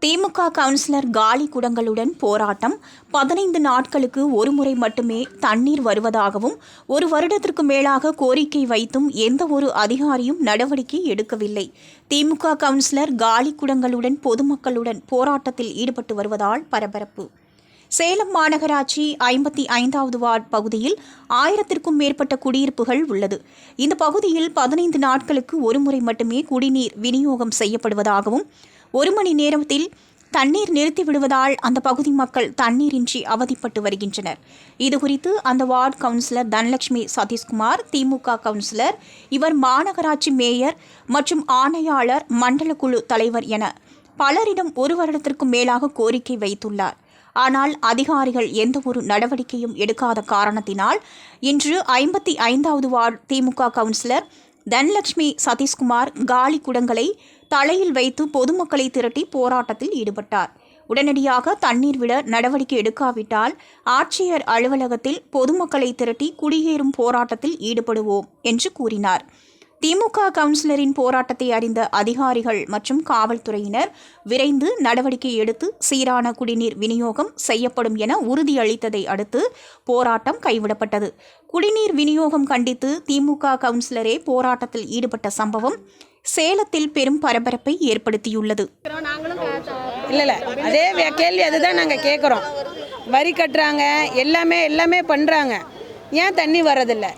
திமுக councillor காலி குடங்களுடன் போராட்டம். 15 நாட்களுக்கு ஒருமுறை மட்டுமே தண்ணீர் வருவதாகவும் 1 வருடத்திற்கு மேலாக கோரிக்கை வைத்தும் எந்த ஒரு அதிகாரியும் நடவடிக்கை எடுக்கவில்லை. திமுக கவுன்சிலர் காலி குடங்களுடன் பொதுமக்களுடன் போராட்டத்தில் ஈடுபட்டு வருவதால் பரபரப்பு. சேலம் மாநகராட்சி 55வது வார்டு பகுதியில் 1000க்கும் மேற்பட்ட குடியிருப்புகள் உள்ளது. இந்த பகுதியில் 15 நாட்களுக்கு ஒருமுறை மட்டுமே குடிநீர் விநியோகம் செய்யப்படுவதாகவும் 1 மணி நேரத்தில் தண்ணீர் நிறுத்திவிடுவதால் அந்த பகுதி மக்கள் தண்ணீரின்றி அவதிப்பட்டு வருகின்றனர். இதுகுறித்து அந்த வார்டு கவுன்சிலர் தனலட்சுமி சதீஷ்குமார், திமுக கவுன்சிலர், இவர் மாநகராட்சி மேயர் மற்றும் ஆணையாளர், மண்டல குழு தலைவர் என பலரிடம் 1 வருடத்திற்கும் மேலாக கோரிக்கை வைத்துள்ளார். ஆனால் அதிகாரிகள் எந்த ஒரு நடவடிக்கையும் எடுக்காத காரணத்தினால் இன்று 55வது வார்டு திமுக கவுன்சிலர் தனலட்சுமி சதீஷ்குமார் காலி குடங்களை தலையில் வைத்து பொதுமக்களை திரட்டி போராட்டத்தில் ஈடுபட்டார். உடனடியாக தண்ணீர் விட நடவடிக்கை எடுக்காவிட்டால் ஆட்சியர் அலுவலகத்தில் பொதுமக்களை திரட்டி குடியேறும் போராட்டத்தில் ஈடுபடுவோம் என்று கூறினார். திமுக கவுன்சிலரின் போராட்டத்தை அறிந்த அதிகாரிகள் மற்றும் காவல்துறையினர் விரைந்து நடவடிக்கை எடுத்து சீரான குடிநீர் விநியோகம் செய்யப்படும் என உறுதியளித்ததை அடுத்து போராட்டம் கைவிடப்பட்டது. குடிநீர் விநியோகம் கண்டித்து திமுக கவுன்சிலரே போராட்டத்தில் ஈடுபட்ட சம்பவம் சேலத்தில் பெரும் பரபரப்பை ஏற்படுத்தியுள்ளது. இல்லை அதே கேள்வி அதுதான் நாங்கள் கேட்குறோம். வரி கட்டுறாங்க, எல்லாமே பண்ணுறாங்க, ஏன் தண்ணி வர்றதில்லை?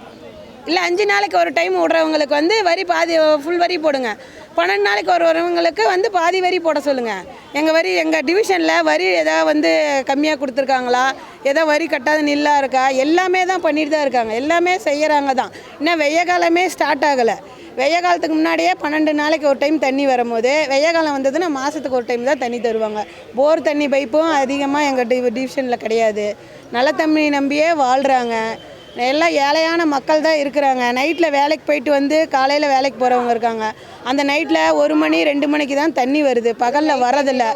இல்லை 5 நாளைக்கு ஒரு டைம் விடுறவங்களுக்கு வரி பாதி ஃபுல் வரி போடுங்க. 12 நாளைக்கு வரவங்களுக்கு பாதி வரி போட சொல்லுங்கள். எங்கள் டிவிஷனில் வரி எதாவது கம்மியாக கொடுத்துருக்காங்களா, ஏதோ வரி கட்டாத நில்லாக இருக்கா, எல்லாமே தான் பண்ணிட்டு தான் இருக்காங்க, எல்லாமே செய்கிறாங்க தான். இன்னும் வெய்ய காலமே ஸ்டார்ட் ஆகலை. வெய்ய காலத்துக்கு முன்னாடியே 12 நாளைக்கு ஒரு டைம் தண்ணி வரும்போது, வெய்ய காலம் வந்ததுன்னா மாதத்துக்கு ஒரு டைம் தான் தண்ணி தருவாங்க. போர் தண்ணி பைப்பும் அதிகமாக எங்கள் டிவிஷனில் கிடையாது. நல்ல தண்ணி நம்பியே வாழ்கிறாங்க. எல்லாம் ஏழையான மக்கள் தான் இருக்கிறாங்க. நைட்டில் வேலைக்கு போயிட்டு காலையில் வேலைக்கு போகிறவங்க இருக்காங்க. அந்த நைட்டில் 1 மணி 2 மணிக்கு தான் தண்ணி வருது, பகலில் வரதில்லை.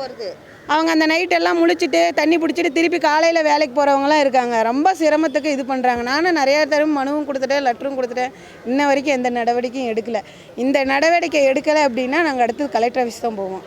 அவங்க அந்த நைட்டெல்லாம் முழிச்சிட்டு தண்ணி பிடிச்சிட்டு திருப்பி காலையில் வேலைக்கு போகிறவங்களாம் இருக்காங்க. ரொம்ப சிரமத்துக்கு இது பண்ணுறாங்க. நானும் நிறையா தரம் மனுவும் கொடுத்துட்டேன், லெட்டரும் கொடுத்துட்டேன். இன்ன வரைக்கும் எந்த நடவடிக்கையும் எடுக்கலை. இந்த நடவடிக்கை எடுக்கலை அப்படின்னா நாங்கள் அடுத்து கலெக்டர் ஆஃபீஸ் தான் போவோம்.